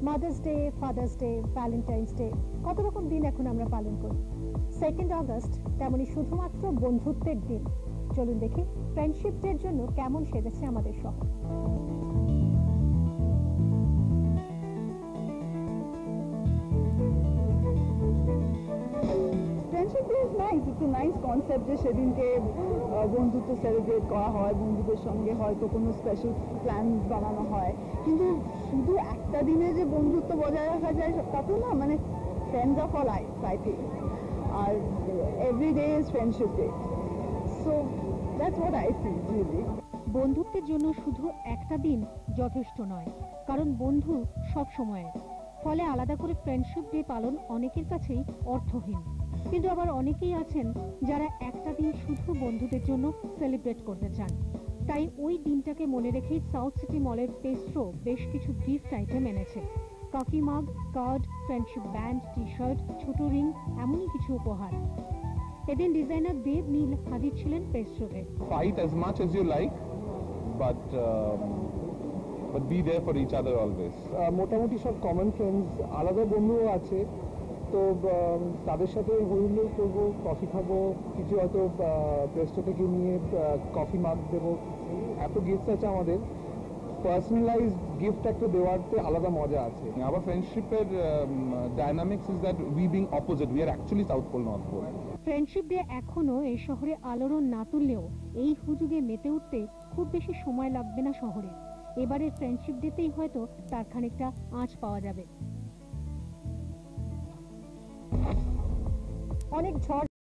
Mother's day, father's day, Valentine's day, কত রকম দিন এখন আমরা পালন করি। 2 আগস্ট তেমনি শুধুমাত্র বন্ধুত্বের দিন। চলুন দেখি ফ্রেন্ডশিপ ডের জন্য কেমন সেজেছে আমাদের শহর। Friendship day is nice, it's a nice concept যে সেদিনকে বন্ধুত্ব সেলিব্রেট করা হয়, বন্ধুদের সঙ্গে হয়তো কোনো স্পেশাল প্ল্যান বানানো হয়, কিন্তু শুধু একটা দিনে যে বন্ধুত্ব বজায় রাখা যায় তা তো না। মানে friends are for life, I think. আর every day is friendship day, so that's what I feel really. বন্ধুত্বের জন্য শুধু একটা দিন যথেষ্ট নয়, কারণ বন্ধু সব সময়ের। ফলে আলাদা করে ফ্রেন্ডশিপ ডে পালন অনেকের কাছেই অর্থহীন। কিন্তু আবার অনেকেই আছেন যারা একটা দিন শুধু বন্ধুদের জন্য সেলিব্রেট করতে চান। তাই ওই দিনটাকে মনে রেখেই সাউথ সিটি মলের পেস্ট্রো বেশ কিছু গিফট আইটেম এনেছে। কফি মাগ, card, friendship band, T shirt, ছোট রিং, এমনই কিছু উপহার। এদিন ডিজাইনার দেব নীল হাজির ছিলেন পেস্ট্রোতে। Fight as much as you like, but be there for each other always. মোটামুটি সব কমন ফ্রেন্ডস, আলাদা বন্ধুও আছে, তো তাদের সাথে হইহুল্লোড় করবো, কফি খাবো, কিছু হয়তো প্রেস্টো থেকে নিয়ে কফি মাগ দেবো। এত গিফট আছে আমাদের। পার্সোনালাইজ গিফট একটা দেওয়ারতে আলাদা মজা আছে। Our friendship dynamics is that we being opposite, we are actually South Pole, North Pole. Friendship day এখনো এই শহরে আলোড়ন না তুললেও এই হুজুগে মেতে উঠতে খুব বেশি সময় লাগবে না শহরে। এবারের ফ্রেন্ডশিপ ডেতেই হয়তো তার খানিকটা আঁচ পাওয়া যাবে। অনেক ঝড়